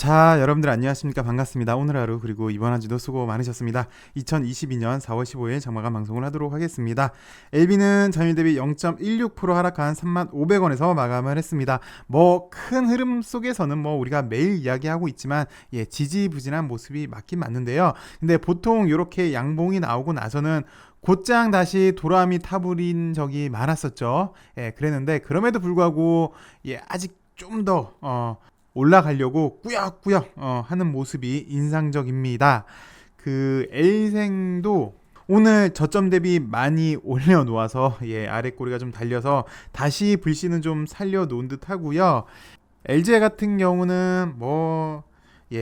자, 여러분들 안녕하십니까? 반갑습니다. 오늘 하루 그리고 이번 한 주도 수고 많으셨습니다. 2022년 4월 15일 장마감 방송을 하도록 하겠습니다. LB는 전일 대비 0.16% 하락한 35,500원에서 마감을 했습니다. 뭐 큰 흐름 속에서는 우리가 매일 이야기하고 있지만 지지부진한 모습이 맞긴 맞는데요. 근데 보통 이렇게 양봉이 나오고 나서는 곧장 다시 도람이 타버린 적이 많았었죠. 그랬는데 그럼에도 불구하고 아직 좀더 올라가려고 꾸역꾸역 하는 모습이 인상적입니다. 그 L생도 오늘 저점 대비 많이 올려놓아서 아래 꼬리가 좀 달려서 다시 불씨는 좀 살려놓은 듯 하고요. LG 같은 경우는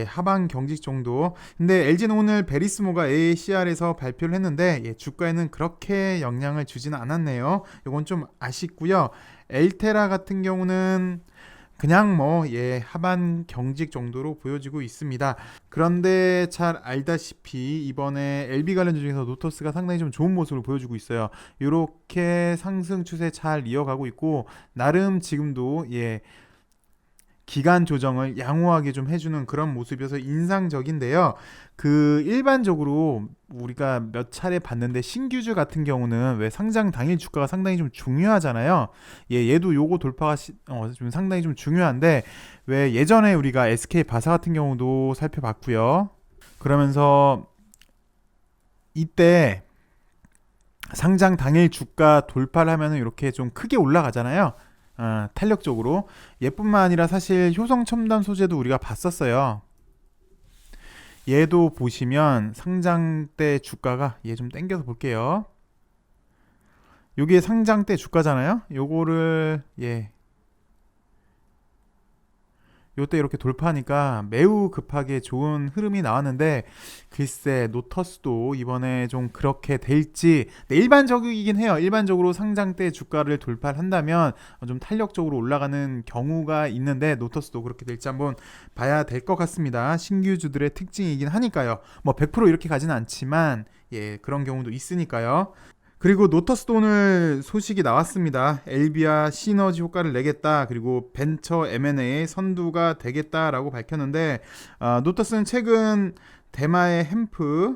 하방 경직 정도. 근데 LG는 오늘 베리스모가 ACR에서 발표를 했는데 주가에는 그렇게 영향을 주지는 않았네요. 이건 좀 아쉽고요. 엘테라 같은 경우는 그냥 하반 경직 정도로 보여지고 있습니다. 그런데 잘 알다시피 이번에 LB 관련주 중에서 노터스가 상당히 좀 좋은 모습을 보여주고 있어요. 이렇게 상승 추세 잘 이어가고 있고 나름 지금도 기간 조정을 양호하게 좀 해주는 그런 모습이어서 인상적인데요. 그 일반적으로 우리가 몇 차례 봤는데 신규주 같은 경우는 왜 상장 당일 주가가 상당히 좀 중요하잖아요. 얘도 요거 돌파가 좀 상당히 좀 중요한데 왜 예전에 우리가 SK 바사 같은 경우도 살펴봤고요. 그러면서 이때 상장 당일 주가 돌파를 하면은 이렇게 좀 크게 올라가잖아요. 탄력적으로. 얘뿐만 아니라 사실 효성 첨단 소재도 우리가 봤었어요. 얘도 보시면 상장 때 주가가 얘 좀 땡겨서 볼게요. 요게 상장 때 주가잖아요. 요거를 요때 이렇게 돌파하니까 매우 급하게 좋은 흐름이 나왔는데 글쎄 노터스도 이번에 좀 그렇게 될지. 네, 일반적이긴 해요. 일반적으로 상장 때 주가를 돌파를 한다면 좀 탄력적으로 올라가는 경우가 있는데 노터스도 그렇게 될지 한번 봐야 될 것 같습니다. 신규주들의 특징이긴 하니까요. 100% 이렇게 가지는 않지만 그런 경우도 있으니까요. 그리고 노터스도 오늘 소식이 나왔습니다. 엘비와 시너지 효과를 내겠다. 그리고 벤처 M&A의 선두가 되겠다라고 밝혔는데 노터스는 최근 대마의 햄프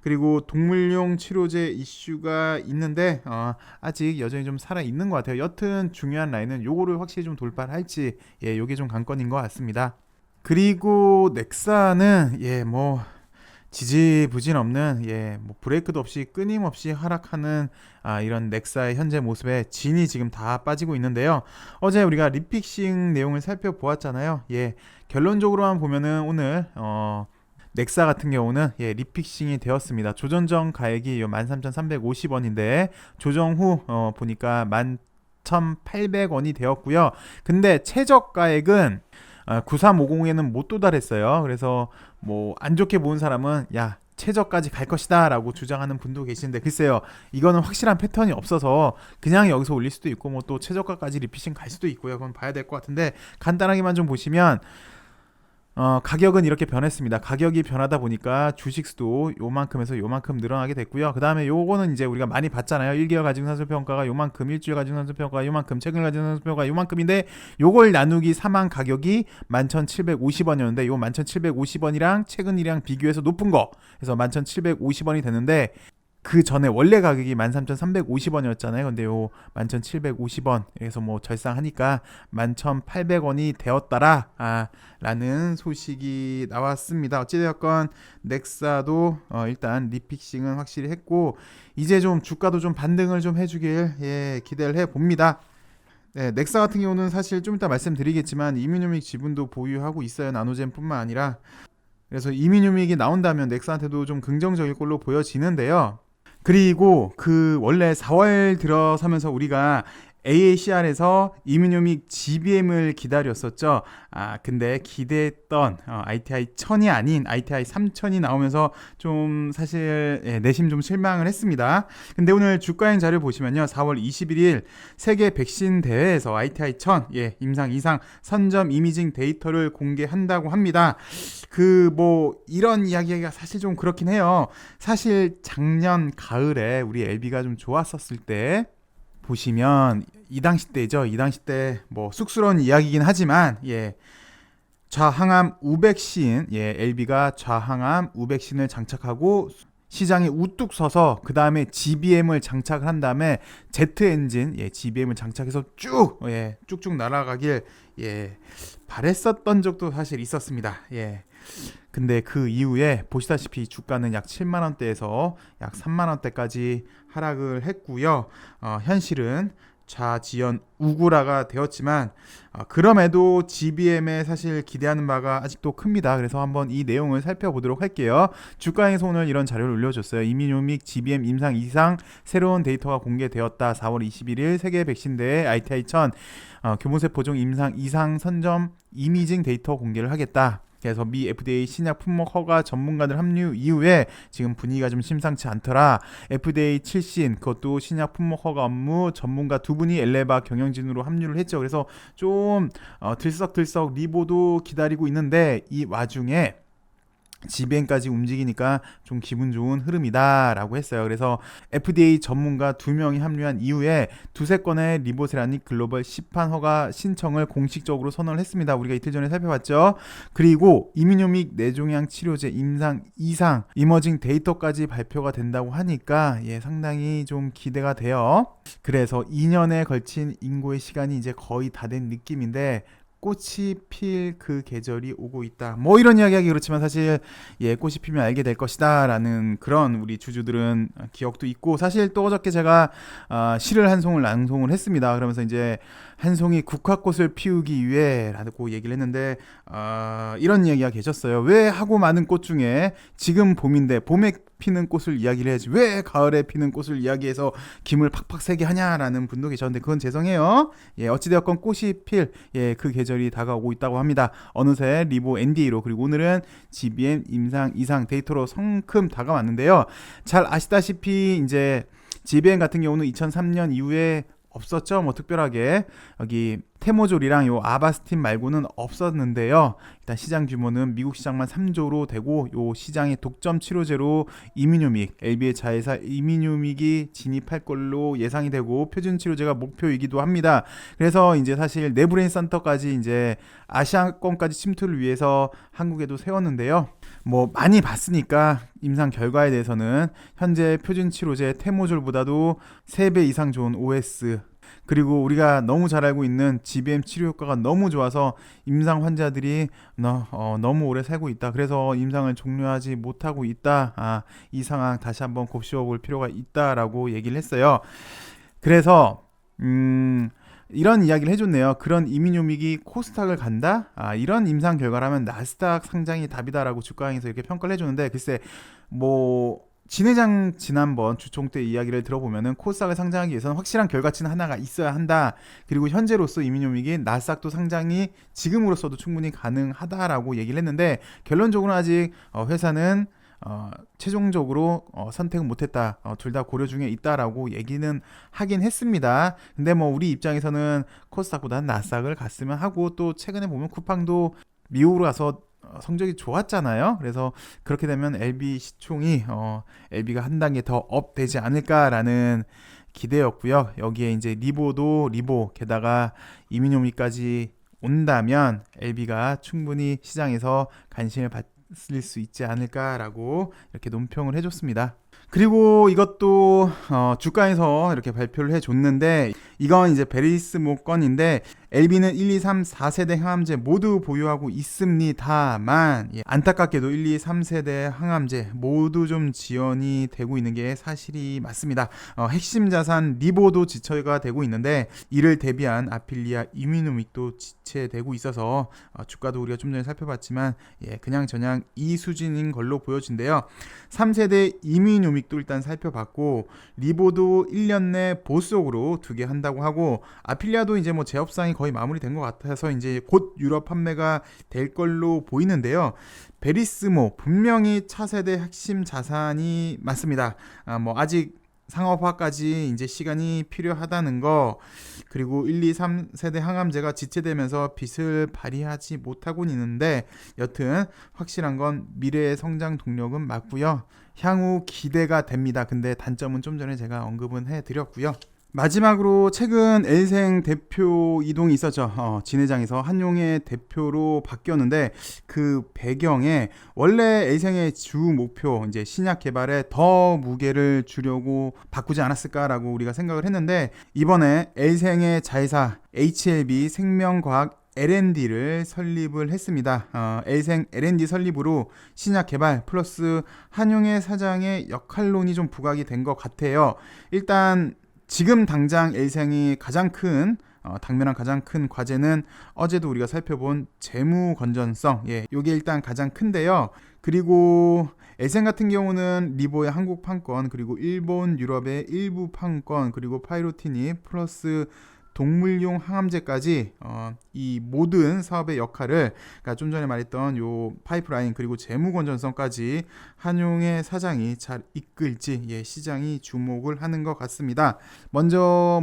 그리고 동물용 치료제 이슈가 있는데 아직 여전히 좀 살아있는 것 같아요. 여튼 중요한 라인은 요거를 확실히 좀 돌파를 할지 요게 좀 관건인 것 같습니다. 그리고 넥사는 지지부진 없는 브레이크도 없이 끊임없이 하락하는 이런 넥사의 현재 모습에 진이 지금 다 빠지고 있는데요. 어제 우리가 리픽싱 내용을 살펴보았잖아요. 결론적으로만 보면은 오늘 넥사 같은 경우는 리픽싱이 되었습니다. 조전 전 가액이 13,350원인데 조정 후 보니까 11,800원이 되었고요. 근데 최저 가액은 9350에는 못 도달했어요. 그래서 안 좋게 보는 사람은 최저까지 갈 것이다 라고 주장하는 분도 계시는데 글쎄요, 이거는 확실한 패턴이 없어서 그냥 여기서 올릴 수도 있고 또 최저가까지 리피싱 갈 수도 있고요. 그건 봐야 될 것 같은데 간단하게만 좀 보시면 가격은 이렇게 변했습니다. 가격이 변하다 보니까 주식수도 요만큼에서 요만큼 늘어나게 됐고요. 그 다음에 요거는 이제 우리가 많이 봤잖아요. 1개월 가중산수평가가 요만큼, 일주일 가중산수평가가 요만큼, 최근 가중산수평가가 요만큼인데 요걸 나누기 3한 가격이 11,750원이었는데 요 11,750원이랑 최근이랑 비교해서 높은 거 그래서 11,750원이 됐는데 그 전에 원래 가격이 13,350원이었잖아요. 근데 요 11,750원에서 절상하니까 11,800원이 되었다라 라는 소식이 나왔습니다. 어찌되었건 넥사도 일단 리픽싱은 확실히 했고 이제 좀 주가도 좀 반등을 좀 해주길 기대를 해봅니다. 네, 넥사 같은 경우는 사실 좀 이따 말씀드리겠지만 이뮤노믹 지분도 보유하고 있어요. 나노젠뿐만 아니라. 그래서 이뮤노믹이 나온다면 넥사한테도 좀 긍정적일 걸로 보여지는데요. 그리고 그 원래 4월 들어서면서 우리가 AACR에서 이뮤노믹 GBM을 기다렸었죠. 근데 기대했던 ITI 1000이 아닌 ITI 3000이 나오면서 좀 사실 내심 좀 실망을 했습니다. 근데 오늘 주가행 자료 보시면요. 4월 21일 세계 백신 대회에서 ITI 1000 임상 이상 선점 이미징 데이터를 공개한다고 합니다. 이런 이야기가 사실 좀 그렇긴 해요. 사실 작년 가을에 우리 LB가 좀 좋았었을 때 보시면 이 당시 때죠. 이 당시 때 쑥스러운 이야기긴 하지만 좌항암 우백신, LB가 좌항암 우백신을 장착하고 시장에 우뚝 서서 그 다음에 GBM을 장착을 한 다음에 Z 엔진, GBM을 장착해서 쭉쭉 날아가길 바랬었던 적도 사실 있었습니다. 근데 그 이후에 보시다시피 주가는 약 7만 원대에서 약 3만 원대까지 하락을 했고요. 현실은 좌지연 우구라가 되었지만 그럼에도 GBM에 사실 기대하는 바가 아직도 큽니다. 그래서 한번 이 내용을 살펴보도록 할게요. 주가에서 오늘 이런 자료를 올려줬어요. 이민요믹 GBM 임상 이상 새로운 데이터가 공개되었다. 4월 21일 세계 백신대회 ITI 1000 교무세포종 임상 이상 선점 이미징 데이터 공개를 하겠다. 그래서 미 FDA 신약 품목 허가 전문가들 합류 이후에 지금 분위기가 좀 심상치 않더라. FDA 출신 그것도 신약 품목 허가 업무 전문가 두 분이 엘레바 경영진으로 합류를 했죠. 그래서 좀 들썩들썩 리보도 기다리고 있는데 이 와중에 GBM까지 움직이니까 좀 기분 좋은 흐름이다 라고 했어요. 그래서 FDA 전문가 2명이 합류한 이후에 두세 건의 리보세라닉 글로벌 시판 허가 신청을 공식적으로 선언을 했습니다. 우리가 이틀 전에 살펴봤죠. 그리고 이민요믹 뇌종양 치료제 임상 이상 이머징 데이터까지 발표가 된다고 하니까 상당히 좀 기대가 돼요. 그래서 2년에 걸친 인고의 시간이 이제 거의 다 된 느낌인데 꽃이 필 그 계절이 오고 있다. 뭐 이런 이야기하기 그렇지만 사실 꽃이 피면 알게 될 것이다 라는 그런 우리 주주들은 기억도 있고, 사실 또 어저께 제가 시를 한 송을 낭송을 했습니다. 그러면서 이제 한 송이 국화꽃을 피우기 위해 라고 얘기를 했는데 이런 이야기가 계셨어요. 왜 하고 많은 꽃 중에 지금 봄인데 봄에 피는 꽃을 이야기를 해야지 왜 가을에 피는 꽃을 이야기해서 김을 팍팍 세게 하냐라는 분도 계셨는데 그건 죄송해요. 어찌되었건 꽃이 필 그 계절이 다가오고 있다고 합니다. 어느새 리보 NDA로 그리고 오늘은 GBM 임상 이상 데이터로 성큼 다가왔는데요. 잘 아시다시피 이제 GBM 같은 경우는 2003년 이후에 없었죠. 뭐 특별하게 여기 테모졸이랑 요 아바스틴 말고는 없었는데요. 일단 시장 규모는 미국 시장만 3조로 되고 요 시장의 독점 치료제로 이민요믹, LB의 자회사 이민요믹이 진입할 걸로 예상이 되고 표준 치료제가 목표이기도 합니다. 그래서 이제 사실 네브레인 센터까지 이제 아시아권까지 침투를 위해서 한국에도 세웠는데요. 뭐 많이 봤으니까 임상 결과에 대해서는 현재 표준 치료제 테모졸보다도 3배 이상 좋은 OS, 그리고 우리가 너무 잘 알고 있는 GBM 치료 효과가 너무 좋아서 임상 환자들이 너무 오래 살고 있다. 그래서 임상을 종료하지 못하고 있다. 이 상황 다시 한번 곱씹어 볼 필요가 있다라고 얘기를 했어요. 그래서 이런 이야기를 해줬네요. 그런 이민요믹이 코스닥을 간다? 이런 임상 결과라면 나스닥 상장이 답이다라고 주가항에서 이렇게 평가를 해주는데, 글쎄 뭐 진회장 지난번 주총 때 이야기를 들어보면은 코스닥을 상장하기 위해서는 확실한 결과치는 하나가 있어야 한다. 그리고 현재로서 이민요믹이 나스닥도 상장이 지금으로서도 충분히 가능하다라고 얘기를 했는데, 결론적으로는 아직 회사는 최종적으로 선택은 못했다. 둘 다 고려 중에 있다라고 얘기는 하긴 했습니다. 근데 뭐 우리 입장에서는 코스닥보다는 나스닥을 갔으면 하고, 또 최근에 보면 쿠팡도 미국으로 가서 성적이 좋았잖아요. 그래서 그렇게 되면 LB 시총이 LB가 한 단계 더 업 되지 않을까라는 기대였고요. 여기에 이제 리보도 리보, 게다가 이민요믹까지 온다면 LB가 충분히 시장에서 관심을 받을 수 있지 않을까라고 이렇게 논평을 해줬습니다. 그리고 이것도 주가에서 이렇게 발표를 해줬는데, 이건 이제 베리스모 건인데 LB는 1, 2, 3, 4세대 항암제 모두 보유하고 있습니다만 안타깝게도 1, 2, 3세대 항암제 모두 좀 지연이 되고 있는 게 사실이 맞습니다. 핵심 자산 리보도 지체가 되고 있는데 이를 대비한 아필리아 이민요믹도 지체되고 있어서 주가도 우리가 좀 전에 살펴봤지만 그냥 저냥 이 수준인 걸로 보여진대요. 3세대 이민요믹도 일단 살펴봤고, 리보도 1년 내 보수적으로 2개 한다고 하고, 아필리아도 이제 뭐 제업상이 거의 마무리된 것 같아서 이제 곧 유럽 판매가 될 걸로 보이는데요. 베리스모 분명히 차세대 핵심 자산이 맞습니다. 뭐 아직 상업화까지 이제 시간이 필요하다는 거, 그리고 1, 2, 3세대 항암제가 지체되면서 빛을 발휘하지 못하고 있는데, 여튼 확실한 건 미래의 성장 동력은 맞고요. 향후 기대가 됩니다. 근데 단점은 좀 전에 제가 언급은 해드렸고요. 마지막으로 최근 엘생 대표 이동이 있었죠. 진회장에서 한용의 대표로 바뀌었는데 그 배경에 원래 엘생의 주 목표 이제 신약 개발에 더 무게를 주려고 바꾸지 않았을까라고 우리가 생각을 했는데 이번에 엘생의 자회사 HLB 생명과학 L&D를 설립을 했습니다. 엘생 L&D 설립으로 신약 개발 플러스 한용의 사장의 역할론이 좀 부각이 된 것 같아요. 일단 지금 당장 엘생이 가장 큰 당면한 가장 큰 과제는 어제도 우리가 살펴본 재무 건전성. 예, 요게 일단 가장 큰데요. 그리고 엘생 같은 경우는 리보의 한국 판권, 그리고 일본, 유럽의 일부 판권, 그리고 파이로티니 플러스 동물용 항암제까지 이 모든 사업의 역할을 그러니까 좀 전에 말했던 요 파이프라인 그리고 재무 건전성까지 한용의 사장이 잘 이끌지 시장이 주목을 하는 것 같습니다. 먼저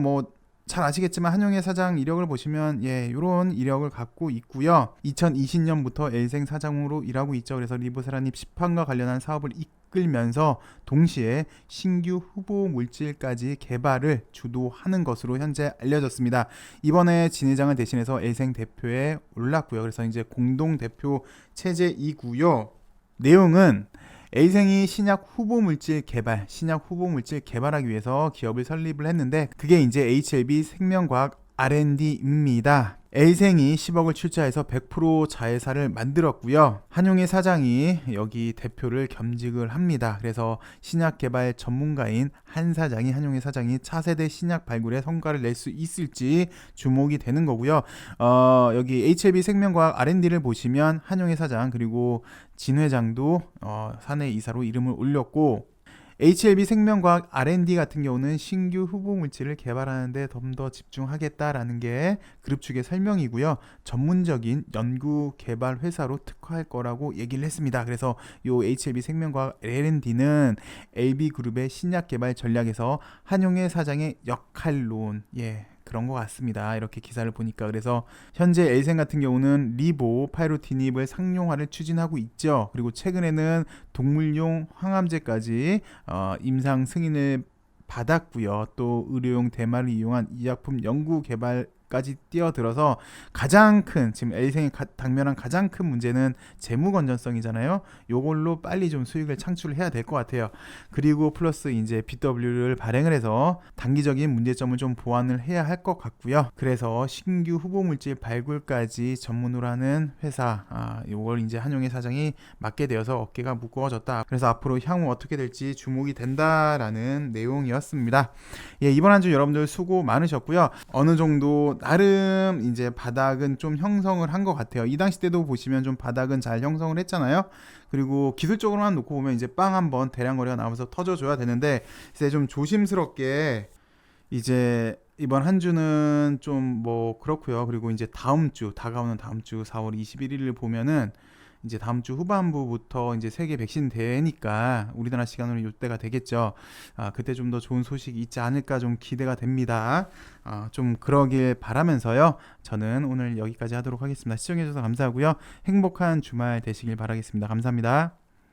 잘 아시겠지만 한용의 사장 이력을 보시면 이런 이력을 갖고 있고요. 2020년부터 엘생 사장으로 일하고 있죠. 그래서 리보세라닙 시판과 관련한 사업을 이끌면서 동시에 신규 후보 물질까지 개발을 주도하는 것으로 현재 알려졌습니다. 이번에 진 회장을 대신해서 엘생 대표에 올랐고요. 그래서 이제 공동 대표 체제이고요. 내용은 엘생이 신약 후보 물질 개발하기 위해서 기업을 설립을 했는데 그게 이제 HLB 생명과학 R&D입니다. 엘생이 10억을 출자해서 100% 자회사를 만들었고요. 한용의 사장이 여기 대표를 겸직을 합니다. 그래서 신약 개발 전문가인 한용의 사장이 차세대 신약 발굴에 성과를 낼 수 있을지 주목이 되는 거고요. 여기 HLB 생명과학 R&D를 보시면 한용의 사장 그리고 진 회장도 사내 이사로 이름을 올렸고 HLB 생명과학 R&D 같은 경우는 신규 후보 물질을 개발하는데 좀 더 집중하겠다라는 게 그룹 측의 설명이고요. 전문적인 연구 개발 회사로 특화할 거라고 얘기를 했습니다. 그래서 요 HLB 생명과학 R&D는 LB그룹의 신약 개발 전략에서 한용의 사장의 역할론 그런 것 같습니다. 이렇게 기사를 보니까. 그래서 현재 엘생 같은 경우는 리보, 파이로티닙을 상용화를 추진하고 있죠. 그리고 최근에는 동물용 항암제까지 임상 승인을 받았고요. 또 의료용 대마를 이용한 의약품 연구 개발까지 뛰어들어서 가장 큰 지금 엘생이 당면한 가장 큰 문제는 재무 건전성이잖아요. 요걸로 빨리 좀 수익을 창출을 해야 될 것 같아요. 그리고 플러스 이제 BW를 발행을 해서 단기적인 문제점을 좀 보완을 해야 할 것 같고요. 그래서 신규 후보 물질 발굴까지 전문으로 하는 회사 요걸 이제 한용의 사장이 맡게 되어서 어깨가 무거워졌다. 그래서 앞으로 향후 어떻게 될지 주목이 된다라는 내용이었습니다. 이번 한 주 여러분들 수고 많으셨고요. 어느 정도 나름 이제 바닥은 좀 형성을 한 것 같아요. 이 당시 때도 보시면 좀 바닥은 잘 형성을 했잖아요. 그리고 기술적으로만 놓고 보면 이제 빵 한번 대량 거래가 나오면서 터져줘야 되는데 이제 좀 조심스럽게 이제 이번 한 주는 좀 그렇고요. 그리고 이제 다가오는 다음 주 4월 21일을 보면은 이제 다음 주 후반부부터 이제 세계 백신 대회니까 우리나라 시간으로 이때가 되겠죠. 그때 좀 더 좋은 소식이 있지 않을까 좀 기대가 됩니다. 좀 그러길 바라면서요. 저는 오늘 여기까지 하도록 하겠습니다. 시청해주셔서 감사하고요. 행복한 주말 되시길 바라겠습니다. 감사합니다.